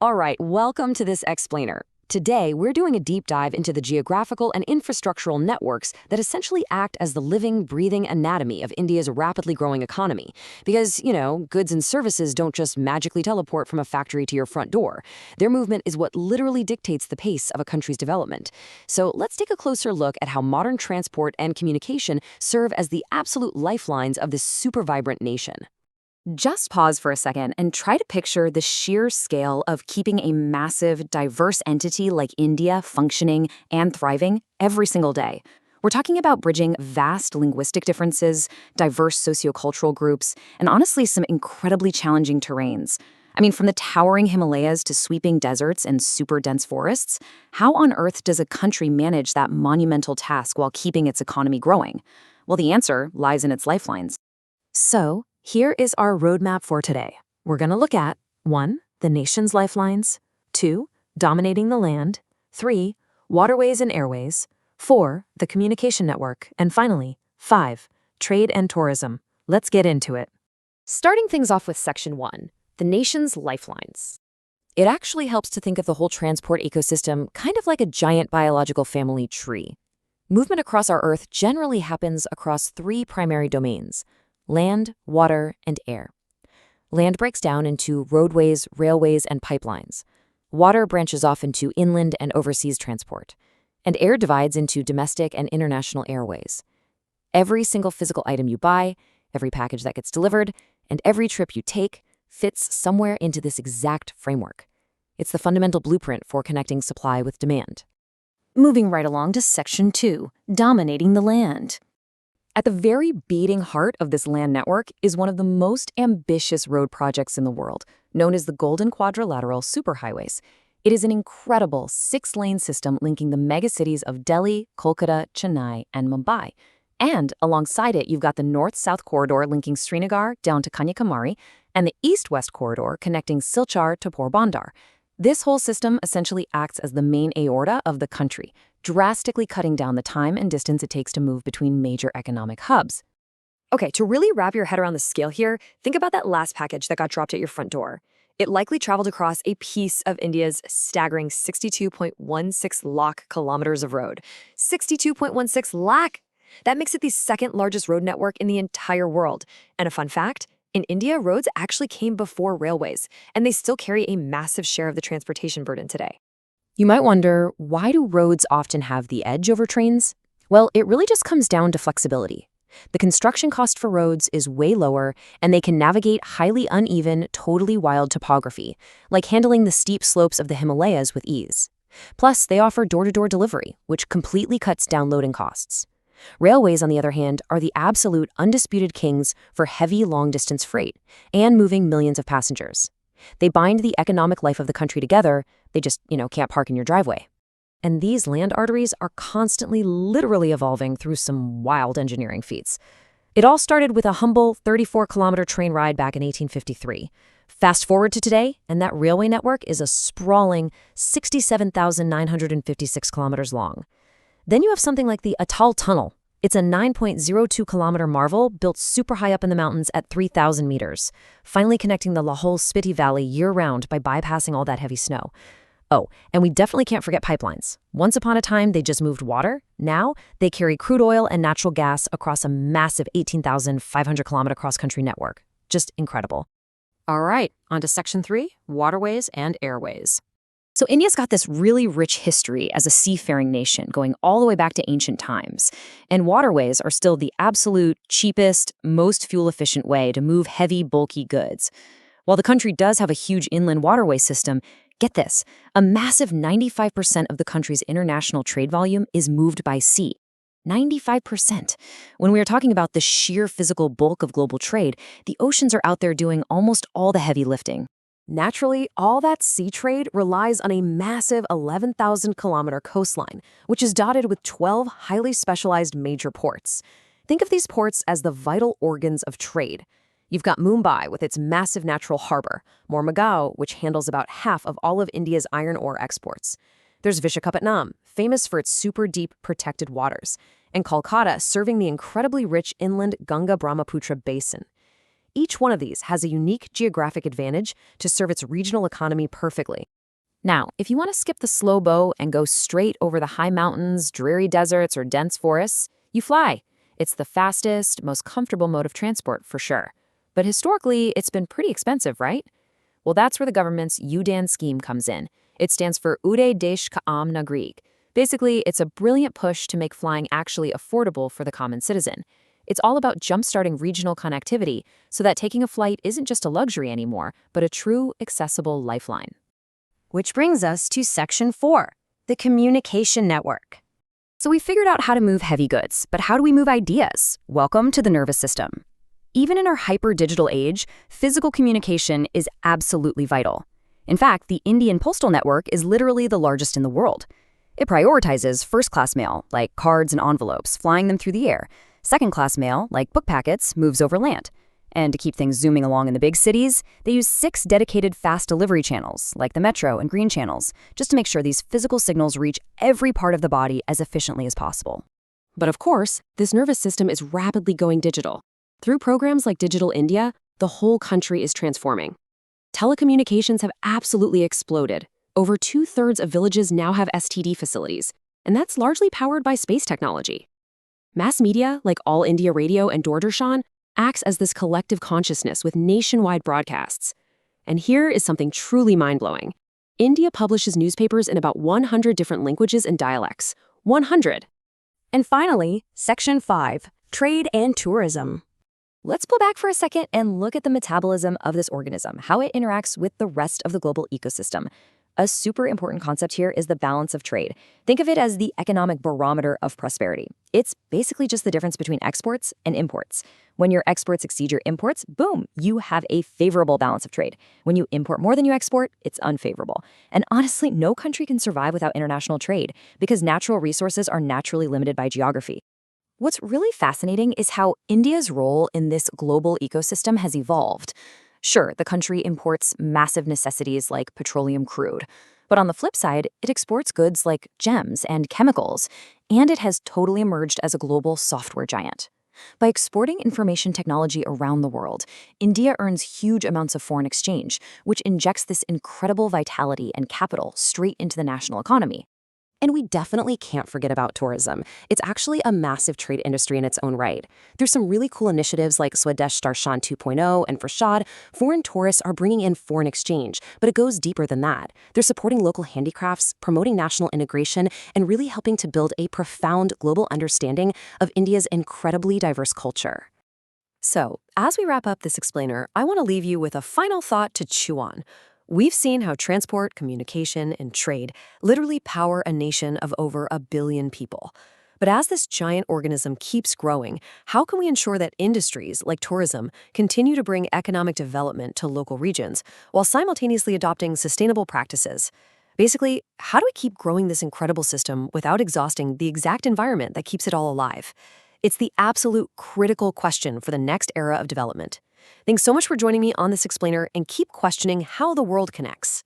All right, welcome to this explainer. Today, we're doing a deep dive into the geographical and infrastructural networks that essentially act as the living, breathing anatomy of India's rapidly growing economy. Because, goods and services don't just magically teleport from a factory to your front door. Their movement is what literally dictates the pace of a country's development. So let's take a closer look at how modern transport and communication serve as the absolute lifelines of this super vibrant nation. Just pause for a second and try to picture the sheer scale of keeping a massive, diverse entity like India functioning and thriving every single day. We're talking about bridging vast linguistic differences, diverse sociocultural groups, and honestly, some incredibly challenging terrains. I mean, from the towering Himalayas to sweeping deserts and super dense forests, how on earth does a country manage that monumental task while keeping its economy growing? Well, the answer lies in its lifelines. So, here is our roadmap for today. We're going to look at 1. The nation's lifelines, 2. Dominating the land, 3. Waterways and airways, 4. The communication network, and finally, 5. Trade and tourism. Let's get into it. Starting things off with Section 1, the nation's lifelines. It actually helps to think of the whole transport ecosystem kind of like a giant biological family tree. Movement across our Earth generally happens across 3 primary domains: land, water, and air. Land breaks down into roadways, railways, and pipelines. Water branches off into inland and overseas transport. And air divides into domestic and international airways. Every single physical item you buy, every package that gets delivered, and every trip you take fits somewhere into this exact framework. It's the fundamental blueprint for connecting supply with demand. Moving right along to Section 2, dominating the land. At the very beating heart of this land network is one of the most ambitious road projects in the world, known as the Golden Quadrilateral Superhighways. It is an incredible 6-lane system linking the megacities of Delhi, Kolkata, Chennai, and Mumbai. And alongside it, you've got the north-south corridor linking Srinagar down to Kanyakumari, and the east-west corridor connecting Silchar to Porbandar. This whole system essentially acts as the main aorta of the country, drastically cutting down the time and distance it takes to move between major economic hubs. Okay, to really wrap your head around the scale here, think about that last package that got dropped at your front door. It likely traveled across a piece of India's staggering 62.16 lakh kilometers of road. 62.16 lakh! That makes it the second largest road network in the entire world. And a fun fact, in India, roads actually came before railways, and they still carry a massive share of the transportation burden today. You might wonder, why do roads often have the edge over trains? Well, it really just comes down to flexibility. The construction cost for roads is way lower, and they can navigate highly uneven, totally wild topography, like handling the steep slopes of the Himalayas with ease. Plus, they offer door-to-door delivery, which completely cuts down loading costs. Railways, on the other hand, are the absolute undisputed kings for heavy, long-distance freight and moving millions of passengers. They bind the economic life of the country together. They just, can't park in your driveway. And these land arteries are constantly, literally evolving through some wild engineering feats. It all started with a humble 34-kilometer train ride back in 1853. Fast forward to today, and that railway network is a sprawling 67,956 kilometers long. Then you have something like the Atal Tunnel. It's a 9.02-kilometer marvel built super high up in the mountains at 3,000 meters, finally connecting the Lahore-Spiti Valley year-round by bypassing all that heavy snow. Oh, and we definitely can't forget pipelines. Once upon a time, they just moved water. Now, they carry crude oil and natural gas across a massive 18,500-kilometer cross-country network. Just incredible. All right, on to Section 3, waterways and airways. So India's got this really rich history as a seafaring nation going all the way back to ancient times. And waterways are still the absolute cheapest, most fuel-efficient way to move heavy, bulky goods. While the country does have a huge inland waterway system, get this, a massive 95% of the country's international trade volume is moved by sea. 95%. When we are talking about the sheer physical bulk of global trade, the oceans are out there doing almost all the heavy lifting. Naturally, all that sea trade relies on a massive 11,000-kilometer coastline, which is dotted with 12 highly specialized major ports. Think of these ports as the vital organs of trade. You've got Mumbai with its massive natural harbor, Mormugao, which handles about half of all of India's iron ore exports. There's Vishakhapatnam, famous for its super deep protected waters, and Kolkata serving the incredibly rich inland Ganga-Brahmaputra basin. each one of these has a unique geographic advantage to serve its regional economy perfectly. Now, if you want to skip the slow boat and go straight over the high mountains, dreary deserts, or dense forests, you fly. It's the fastest, most comfortable mode of transport for sure. But historically, it's been pretty expensive, right? Well, that's where the government's UDAN scheme comes in. It stands for Uday Desh Kaam Nagrik. Basically, it's a brilliant push to make flying actually affordable for the common citizen. It's all about jump-starting regional connectivity so that taking a flight isn't just a luxury anymore, but a true, accessible lifeline. Which brings us to Section 4, the communication network. So we figured out how to move heavy goods, but how do we move ideas? Welcome to the nervous system. Even in our hyper-digital age, physical communication is absolutely vital. In fact, the Indian postal network is literally the largest in the world. It prioritizes first-class mail, like cards and envelopes, flying them through the air. Second-class mail, like book packets, moves over land. And to keep things zooming along in the big cities, they use 6 dedicated fast delivery channels, like the Metro and Green channels, just to make sure these physical signals reach every part of the body as efficiently as possible. But of course, this nervous system is rapidly going digital. Through programs like Digital India, the whole country is transforming. Telecommunications have absolutely exploded. Over 2/3 of villages now have STD facilities, and that's largely powered by space technology. Mass media, like All India Radio and Doordarshan, acts as this collective consciousness with nationwide broadcasts. And here is something truly mind-blowing. India publishes newspapers in about 100 different languages and dialects. 100! And finally, Section 5, Trade and Tourism. Let's pull back for a second and look at the metabolism of this organism, how it interacts with the rest of the global ecosystem. A super important concept here is the balance of trade. Think of it as the economic barometer of prosperity. It's basically just the difference between exports and imports. When your exports exceed your imports, boom, you have a favorable balance of trade. When you import more than you export, it's unfavorable. And honestly, no country can survive without international trade because natural resources are naturally limited by geography. What's really fascinating is how India's role in this global ecosystem has evolved. Sure, the country imports massive necessities like petroleum crude. But on the flip side, it exports goods like gems and chemicals, and it has totally emerged as a global software giant. By exporting information technology around the world, India earns huge amounts of foreign exchange, which injects this incredible vitality and capital straight into the national economy. And we definitely can't forget about tourism. It's actually a massive trade industry in its own right. There's some really cool initiatives like Swadesh Darshan 2.0 and for Shad, foreign tourists are bringing in foreign exchange, but it goes deeper than that. They're supporting local handicrafts, promoting national integration, and really helping to build a profound global understanding of India's incredibly diverse culture. So, as we wrap up this explainer, I want to leave you with a final thought to chew on. We've seen how transport, communication, and trade literally power a nation of over 1 billion people. But as this giant organism keeps growing, how can we ensure that industries like tourism continue to bring economic development to local regions while simultaneously adopting sustainable practices? Basically, how do we keep growing this incredible system without exhausting the exact environment that keeps it all alive? It's the absolute critical question for the next era of development. Thanks so much for joining me on this explainer, and keep questioning how the world connects.